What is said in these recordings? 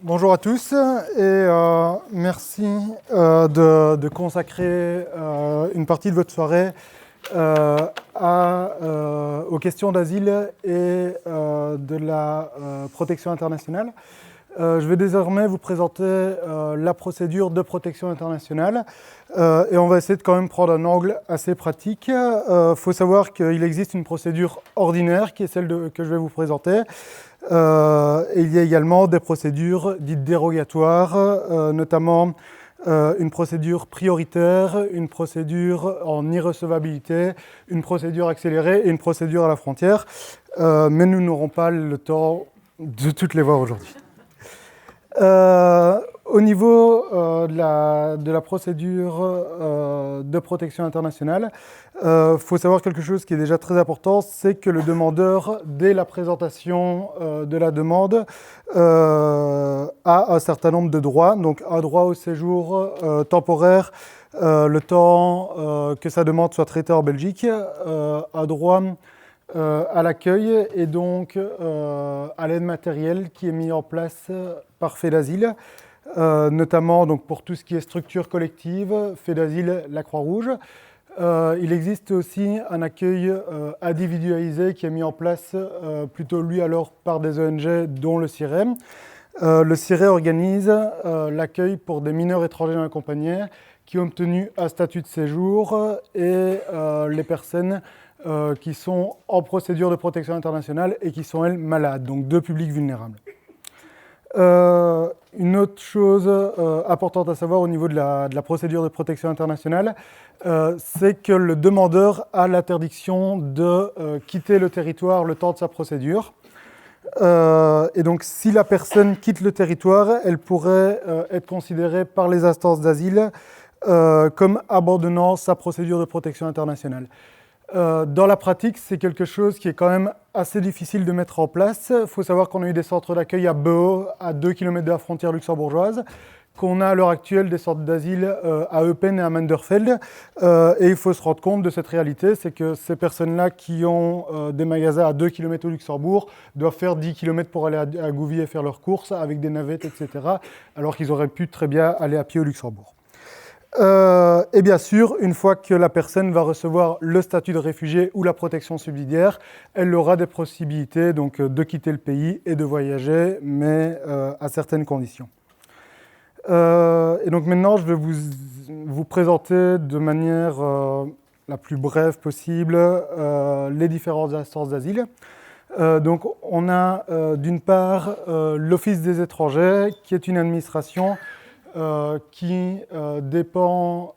Bonjour à tous et merci de consacrer une partie de votre soirée aux questions d'asile et de la protection internationale. Je vais désormais vous présenter la procédure de protection internationale et on va essayer de quand même prendre un angle assez pratique. Faut savoir qu'il existe une procédure ordinaire qui est celle que je vais vous présenter. Et il y a également des procédures dites dérogatoires, notamment une procédure prioritaire, une procédure en irrecevabilité, une procédure accélérée et une procédure à la frontière. Mais nous n'aurons pas le temps de toutes les voir aujourd'hui. Au niveau de la procédure de protection internationale, faut savoir quelque chose qui est déjà très important, c'est que le demandeur, dès la présentation de la demande, a un certain nombre de droits. Donc un droit au séjour temporaire, le temps que sa demande soit traitée en Belgique, un droit à l'accueil et donc à l'aide matérielle qui est mise en place par FEDASIL, notamment donc, pour tout ce qui est structure collective, FEDASIL, la Croix-Rouge. Il existe aussi un accueil individualisé qui est mis en place plutôt lui alors par des ONG dont le CIREM. Le CIREM organise l'accueil pour des mineurs étrangers non accompagnés qui ont obtenu un statut de séjour et les personnes qui sont en procédure de protection internationale et qui sont, elles, malades, donc deux publics vulnérables. Une autre chose importante à savoir au niveau de la procédure de protection internationale, c'est que le demandeur a l'interdiction de quitter le territoire le temps de sa procédure. Et donc, si la personne quitte le territoire, elle pourrait être considérée par les instances d'asile comme abandonnant sa procédure de protection internationale. Dans la pratique, c'est quelque chose qui est quand même assez difficile de mettre en place. Il faut savoir qu'on a eu des centres d'accueil à Beau, à 2 km de la frontière luxembourgeoise, qu'on a à l'heure actuelle des centres d'asile à Eupen et à Mandervelde. Et il faut se rendre compte de cette réalité, c'est que ces personnes-là qui ont des magasins à 2 km au Luxembourg doivent faire 10 km pour aller à Gouvy et faire leurs courses avec des navettes, etc., alors qu'ils auraient pu très bien aller à pied au Luxembourg. Et bien sûr, une fois que la personne va recevoir le statut de réfugié ou la protection subsidiaire, elle aura des possibilités donc, de quitter le pays et de voyager, mais à certaines conditions. Et donc maintenant, je vais vous présenter de manière la plus brève possible les différentes instances d'asile. Donc on a d'une part l'Office des étrangers, qui est une administration qui dépend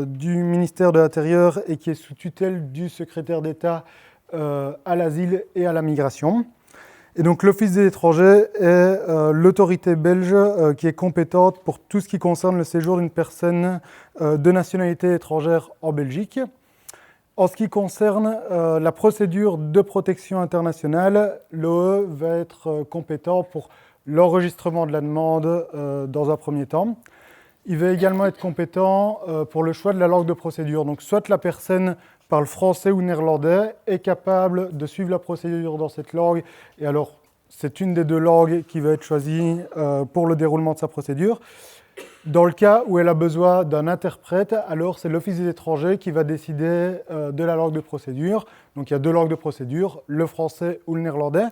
du ministère de l'Intérieur et qui est sous tutelle du secrétaire d'État à l'asile et à la migration. Et donc l'Office des étrangers est l'autorité belge qui est compétente pour tout ce qui concerne le séjour d'une personne de nationalité étrangère en Belgique. En ce qui concerne la procédure de protection internationale, l'OE va être compétent pour l'enregistrement de la demande dans un premier temps. Il va également être compétent pour le choix de la langue de procédure. Donc soit la personne parle français ou néerlandais, est capable de suivre la procédure dans cette langue, et alors c'est une des deux langues qui va être choisie pour le déroulement de sa procédure. Dans le cas où elle a besoin d'un interprète, alors c'est l'Office des étrangers qui va décider de la langue de procédure. Donc il y a deux langues de procédure, le français ou le néerlandais.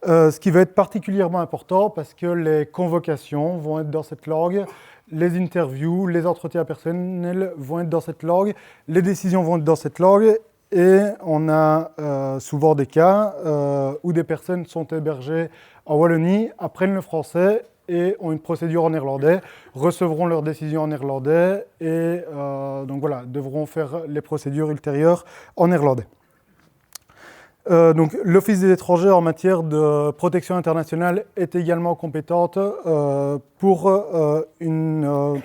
Ce qui va être particulièrement important parce que les convocations vont être dans cette langue, les interviews, les entretiens personnels vont être dans cette langue, les décisions vont être dans cette langue, et on a souvent des cas où des personnes sont hébergées en Wallonie, apprennent le français et ont une procédure en néerlandais, recevront leurs décisions en néerlandais et donc voilà, devront faire les procédures ultérieures en néerlandais. Donc, l'Office des étrangers en matière de protection internationale est également compétente pour une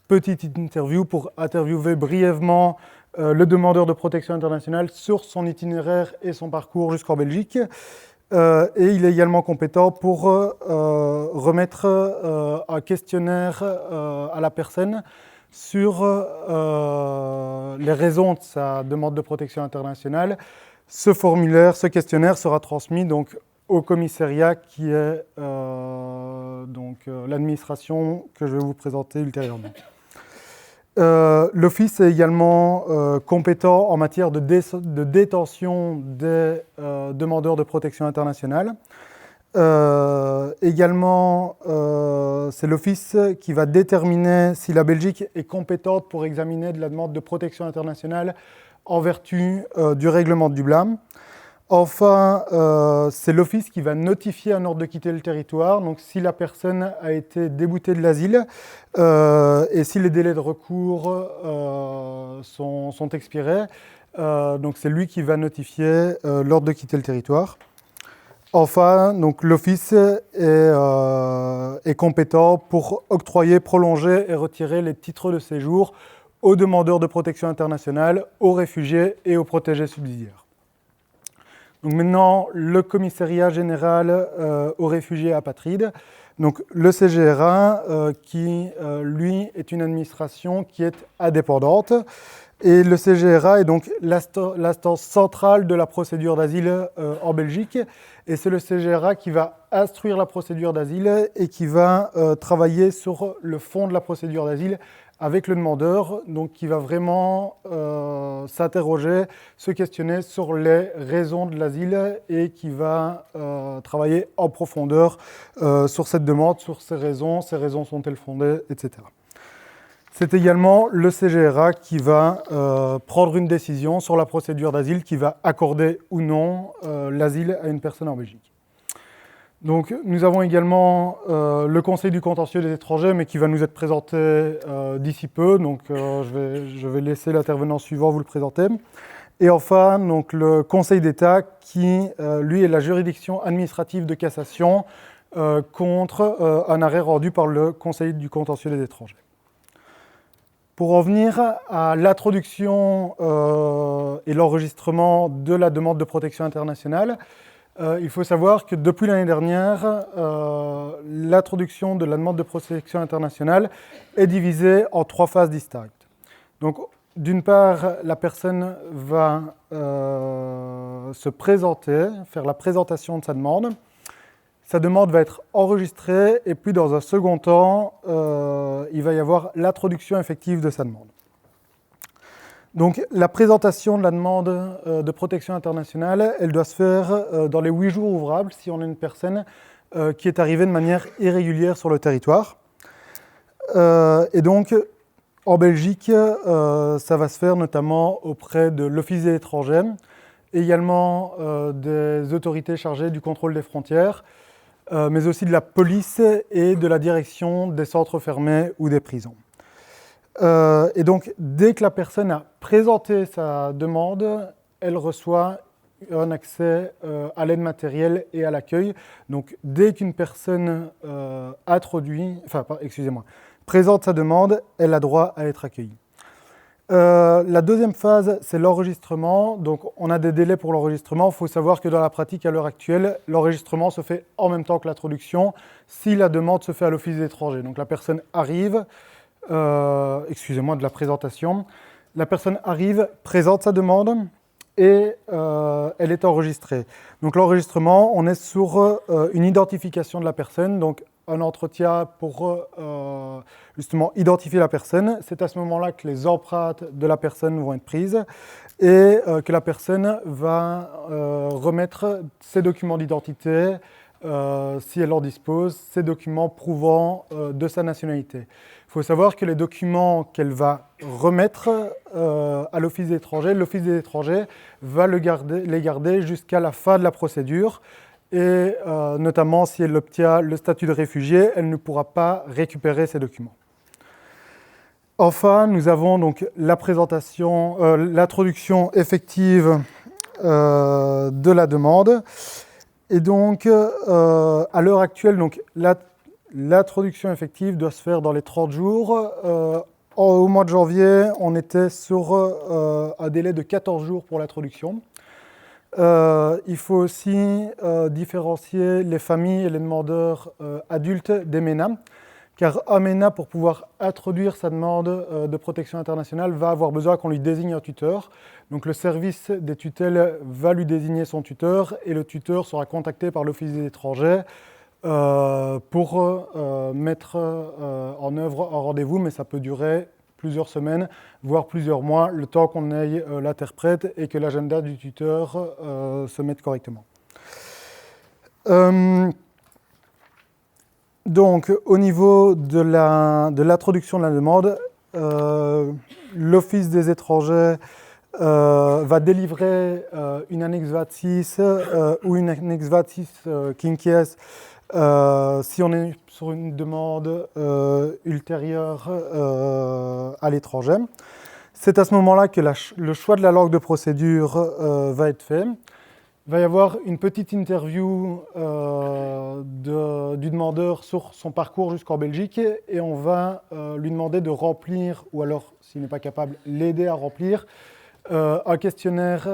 petite interview pour interviewer brièvement le demandeur de protection internationale sur son itinéraire et son parcours jusqu'en Belgique. Et il est également compétent pour remettre un questionnaire à la personne sur les raisons de sa demande de protection internationale. Ce formulaire, ce questionnaire sera transmis donc au commissariat qui est l'administration que je vais vous présenter ultérieurement. L'Office est également compétent en matière de détention des demandeurs de protection internationale. Également, c'est l'Office qui va déterminer si la Belgique est compétente pour examiner de la demande de protection internationale en vertu du règlement de Dublin. Enfin, c'est l'Office qui va notifier un ordre de quitter le territoire, donc si la personne a été déboutée de l'asile et si les délais de recours sont expirés, donc c'est lui qui va notifier l'ordre de quitter le territoire. Enfin, donc l'Office est compétent pour octroyer, prolonger et retirer les titres de séjour aux demandeurs de protection internationale, aux réfugiés et aux protégés subsidiaires. Donc maintenant, le Commissariat général aux réfugiés et apatrides, donc le CGRA, qui lui est une administration qui est indépendante. Et le CGRA est donc l'instance centrale de la procédure d'asile en Belgique. Et c'est le CGRA qui va instruire la procédure d'asile et qui va travailler sur le fond de la procédure d'asile avec le demandeur, donc qui va vraiment s'interroger, se questionner sur les raisons de l'asile et qui va travailler en profondeur sur cette demande, sur ces raisons sont-elles fondées, etc. C'est également le CGRA qui va prendre une décision sur la procédure d'asile qui va accorder ou non l'asile à une personne en Belgique. Donc, nous avons également le Conseil du contentieux des étrangers, mais qui va nous être présenté d'ici peu. Donc, je vais laisser l'intervenant suivant vous le présenter. Et enfin, donc, le Conseil d'État, qui, lui, est la juridiction administrative de cassation contre un arrêt rendu par le Conseil du contentieux des étrangers. Pour en venir à l'introduction et l'enregistrement de la demande de protection internationale, il faut savoir que depuis l'année dernière, l'introduction de la demande de protection internationale est divisée en 3 phases distinctes. Donc, d'une part, la personne va se présenter, faire la présentation de sa demande. Sa demande va être enregistrée et puis dans un second temps, il va y avoir l'introduction effective de sa demande. Donc la présentation de la demande de protection internationale, elle doit se faire dans les 8 jours ouvrables si on a une personne qui est arrivée de manière irrégulière sur le territoire. Et donc en Belgique, ça va se faire notamment auprès de l'Office des étrangers, également des autorités chargées du contrôle des frontières, mais aussi de la police et de la direction des centres fermés ou des prisons. Et donc, dès que la personne a présenté sa demande, elle reçoit un accès à l'aide matérielle et à l'accueil. Donc, dès qu'une personne présente sa demande, elle a droit à être accueillie. La deuxième phase, c'est l'enregistrement. Donc, on a des délais pour l'enregistrement. Il faut savoir que dans la pratique, à l'heure actuelle, l'enregistrement se fait en même temps que l'introduction si la demande se fait à l'Office des étrangers. Donc, la personne arrive, de la présentation. La personne arrive, présente sa demande et elle est enregistrée. Donc, l'enregistrement, on est sur une identification de la personne. Donc, un entretien pour justement identifier la personne. C'est à ce moment-là que les empreintes de la personne vont être prises et que la personne va remettre ses documents d'identité, si elle en dispose, ses documents prouvant de sa nationalité. Il faut savoir que les documents qu'elle va remettre à l'Office des étrangers va les garder jusqu'à la fin de la procédure. Et notamment si elle obtient le statut de réfugié, elle ne pourra pas récupérer ces documents. Enfin, nous avons donc l'introduction effective de la demande. Et donc, à l'heure actuelle, donc, l'introduction effective doit se faire dans les 30 jours. Au mois de janvier, on était sur un délai de 14 jours pour l'introduction. Il faut aussi différencier les familles et les demandeurs adultes des MENA, car un MENA, pour pouvoir introduire sa demande de protection internationale, va avoir besoin qu'on lui désigne un tuteur. Donc le service des tutelles va lui désigner son tuteur et le tuteur sera contacté par l'Office des étrangers pour mettre en œuvre un rendez-vous, mais ça peut durer plusieurs semaines, voire plusieurs mois, le temps qu'on ait l'interprète et que l'agenda du tuteur se mette correctement. Donc, au niveau de l'introduction de la demande, l'Office des étrangers va délivrer une annexe 26 ou une annexe 26 Kinkies si on est sur une demande ultérieure à l'étranger. C'est à ce moment-là que le choix de la langue de procédure va être fait. Il va y avoir une petite interview du demandeur sur son parcours jusqu'en Belgique et on va lui demander de remplir, ou alors, s'il n'est pas capable, l'aider à remplir un questionnaire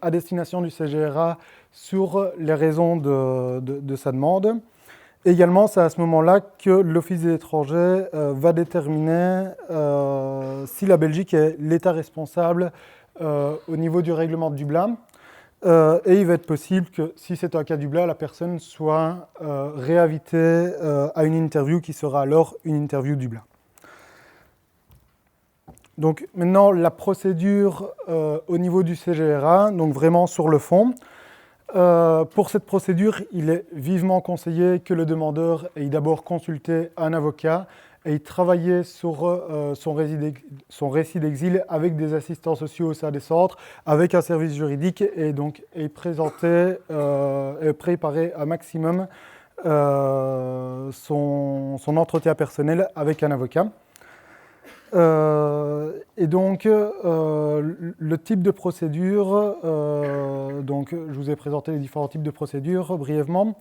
à destination du CGRA sur les raisons de sa demande. Également, c'est à ce moment-là que l'Office des étrangers va déterminer si la Belgique est l'État responsable au niveau du règlement de Dublin. Et il va être possible que, si c'est un cas Dublin, la personne soit réinvitée à une interview qui sera alors une interview Dublin. Donc maintenant, la procédure au niveau du CGRA, donc vraiment sur le fond. Pour cette procédure, il est vivement conseillé que le demandeur ait d'abord consulté un avocat et travaillé sur son récit d'exil avec des assistants sociaux au sein des centres, avec un service juridique et donc ait présenté et préparé un maximum son entretien personnel avec un avocat. Et donc, le type de procédure, donc je vous ai présenté les différents types de procédures brièvement,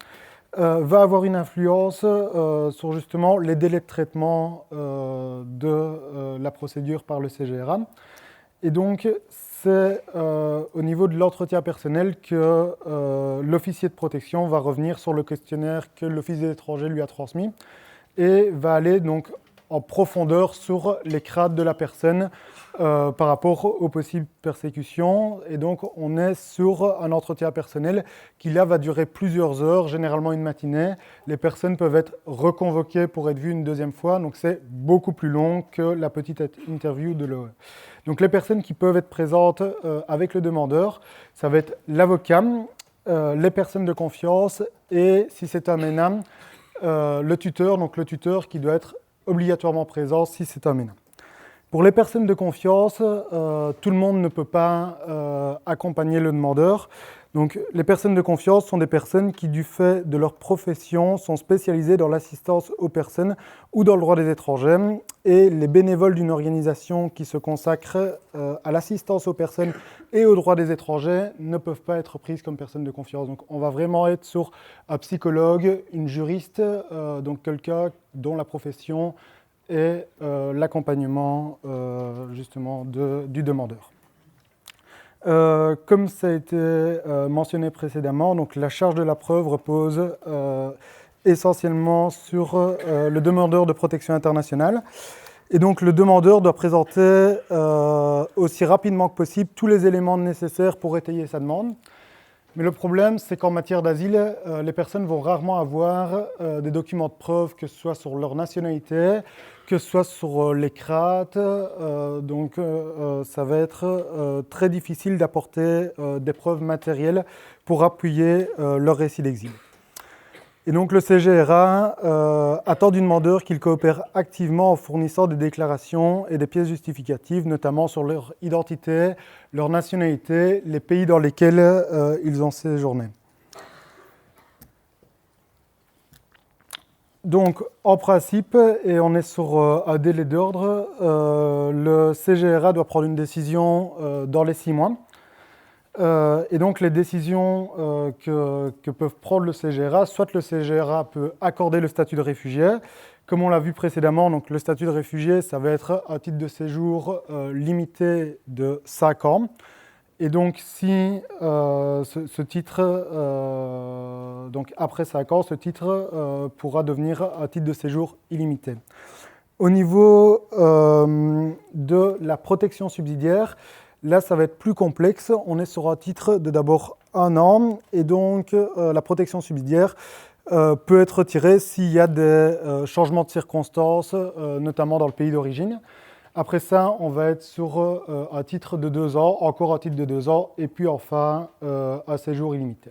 va avoir une influence sur justement les délais de traitement de la procédure par le CGRA. Et donc, c'est au niveau de l'entretien personnel que l'officier de protection va revenir sur le questionnaire que l'Office des étrangers lui a transmis et va aller donc en profondeur sur les craintes de la personne par rapport aux possibles persécutions. Et donc, on est sur un entretien personnel qui, là, va durer plusieurs heures, généralement une matinée. Les personnes peuvent être reconvoquées pour être vues une deuxième fois. Donc, c'est beaucoup plus long que la petite interview de l'OE. Donc, les personnes qui peuvent être présentes avec le demandeur, ça va être l'avocat, les personnes de confiance et, si c'est un MENA, le tuteur. Donc, le tuteur qui doit être obligatoirement présent si c'est un MENA. Pour les personnes de confiance, tout le monde ne peut pas accompagner le demandeur. Donc, les personnes de confiance sont des personnes qui, du fait de leur profession, sont spécialisées dans l'assistance aux personnes ou dans le droit des étrangers. Et les bénévoles d'une organisation qui se consacre à l'assistance aux personnes et au droit des étrangers ne peuvent pas être prises comme personnes de confiance. Donc, on va vraiment être sur un psychologue, une juriste, donc quelqu'un dont la profession est l'accompagnement justement du demandeur. Comme ça a été mentionné précédemment, donc la charge de la preuve repose essentiellement sur le demandeur de protection internationale. Et donc le demandeur doit présenter aussi rapidement que possible tous les éléments nécessaires pour étayer sa demande. Mais le problème, c'est qu'en matière d'asile, les personnes vont rarement avoir des documents de preuve, que ce soit sur leur nationalité, que ce soit sur les craintes. Donc, ça va être très difficile d'apporter des preuves matérielles pour appuyer leur récit d'exil. Et donc, le CGRA attend du demandeur qu'il coopère activement en fournissant des déclarations et des pièces justificatives, notamment sur leur identité, leur nationalité, les pays dans lesquels ils ont séjourné. Donc, en principe, et on est sur un délai d'ordre, le CGRA doit prendre une décision dans les 6 mois. Et donc, les décisions que peuvent prendre le CGRA, soit le CGRA peut accorder le statut de réfugié, comme on l'a vu précédemment, donc le statut de réfugié, ça va être un titre de séjour limité de 5 ans. Et donc, si ce titre, donc après 5 ans, ce titre pourra devenir un titre de séjour illimité. Au niveau de la protection subsidiaire, là, ça va être plus complexe. On est sur un titre de d'abord 1 an, et donc la protection subsidiaire peut être retirée s'il y a des changements de circonstances, notamment dans le pays d'origine. Après ça, on va être sur un titre de 2 ans, encore un titre de 2 ans, et puis enfin un séjour illimité.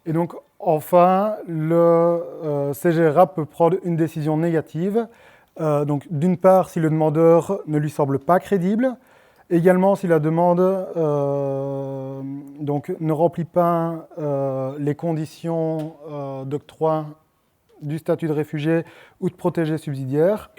Et donc, enfin, le CGRA peut prendre une décision négative. Donc, d'une part, si le demandeur ne lui semble pas crédible, également si la demande donc, ne remplit pas les conditions d'octroi du statut de réfugié ou de protégé subsidiaire.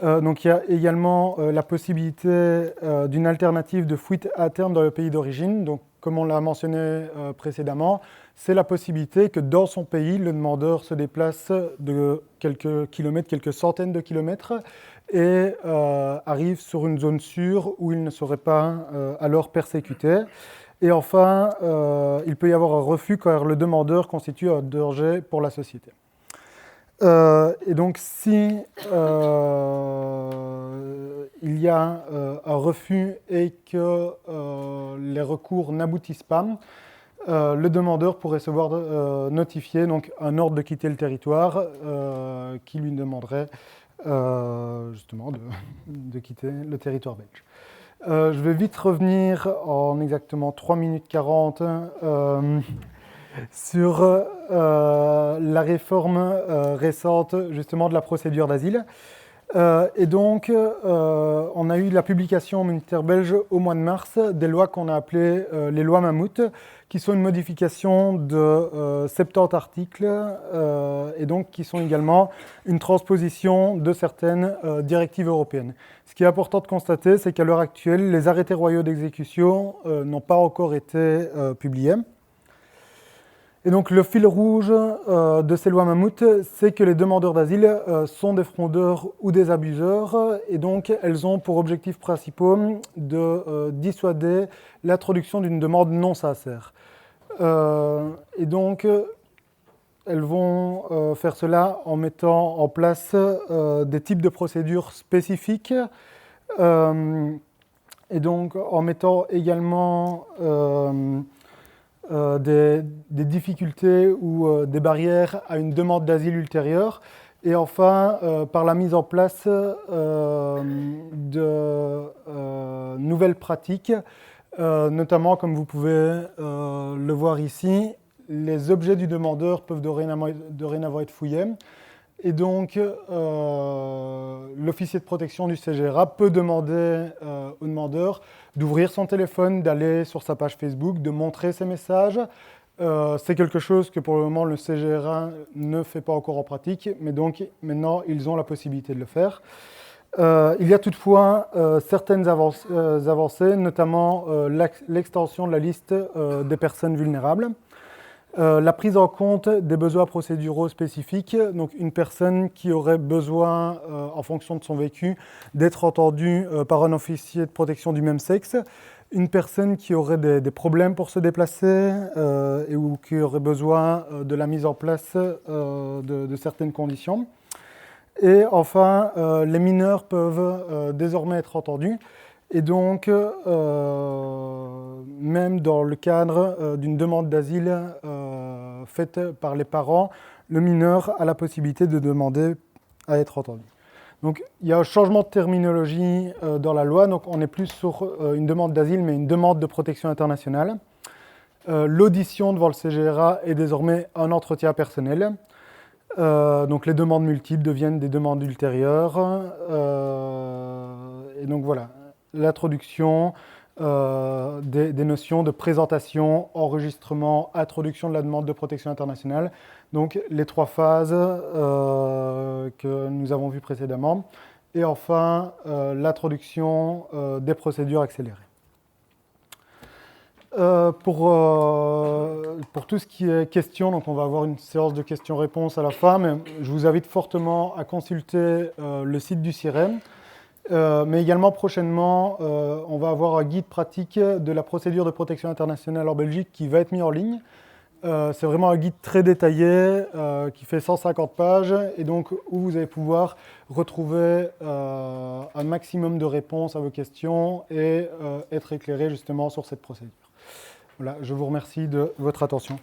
Donc il y a également la possibilité d'une alternative de fuite à terme dans le pays d'origine. Donc, comme on l'a mentionné précédemment, c'est la possibilité que dans son pays, le demandeur se déplace de quelques kilomètres, quelques centaines de kilomètres, et arrive sur une zone sûre où il ne serait pas alors persécuté. Et enfin, il peut y avoir un refus car le demandeur constitue un danger pour la société. Et donc, si il y a un refus et que les recours n'aboutissent pas, le demandeur pourrait se voir notifier donc, un ordre de quitter le territoire qui lui demanderait justement de quitter le territoire belge. Je vais vite revenir en exactement 3 minutes 40 sur la réforme récente justement de la procédure d'asile. Et donc, on a eu la publication au ministère belge au mois de mars des lois qu'on a appelées les lois Mammouth, qui sont une modification de 70 articles et donc qui sont également une transposition de certaines directives européennes. Ce qui est important de constater, c'est qu'à l'heure actuelle, les arrêtés royaux d'exécution n'ont pas encore été publiés. Et donc le fil rouge de ces lois Mammouth, c'est que les demandeurs d'asile sont des fraudeurs ou des abuseurs, et donc elles ont pour objectifs principaux de dissuader l'introduction d'une demande non sincère. Et donc elles vont faire cela en mettant en place des types de procédures spécifiques, et donc en mettant également des difficultés ou des barrières à une demande d'asile ultérieure, et enfin par la mise en place de nouvelles pratiques, notamment comme vous pouvez le voir ici, les objets du demandeur peuvent dorénavant être fouillés, et donc l'officier de protection du CGRA peut demander au demandeur d'ouvrir son téléphone, d'aller sur sa page Facebook, de montrer ses messages. C'est quelque chose que pour le moment le CGRA ne fait pas encore en pratique, mais donc maintenant ils ont la possibilité de le faire. Il y a toutefois certaines avancées, notamment l'extension de la liste des personnes vulnérables. La prise en compte des besoins procéduraux spécifiques, donc une personne qui aurait besoin, en fonction de son vécu, d'être entendue par un officier de protection du même sexe, une personne qui aurait des problèmes pour se déplacer ou qui aurait besoin de la mise en place de certaines conditions. Et enfin, les mineurs peuvent désormais être entendus. Et donc, même dans le cadre d'une demande d'asile faite par les parents, le mineur a la possibilité de demander à être entendu. Donc, il y a un changement de terminologie dans la loi. Donc, on n'est plus sur une demande d'asile, mais une demande de protection internationale. L'audition devant le CGRA est désormais un entretien personnel. Donc, les demandes multiples deviennent des demandes ultérieures. Et donc, voilà. L'introduction des notions de présentation, enregistrement, introduction de la demande de protection internationale. Donc les 3 phases que nous avons vues précédemment. Et enfin, l'introduction des procédures accélérées. Pour tout ce qui est questions, donc on va avoir une séance de questions-réponses à la fin, mais je vous invite fortement à consulter le site du CIREM. Mais également prochainement, on va avoir un guide pratique de la procédure de protection internationale en Belgique qui va être mis en ligne. C'est vraiment un guide très détaillé qui fait 150 pages et donc où vous allez pouvoir retrouver un maximum de réponses à vos questions et être éclairé justement sur cette procédure. Voilà, je vous remercie de votre attention.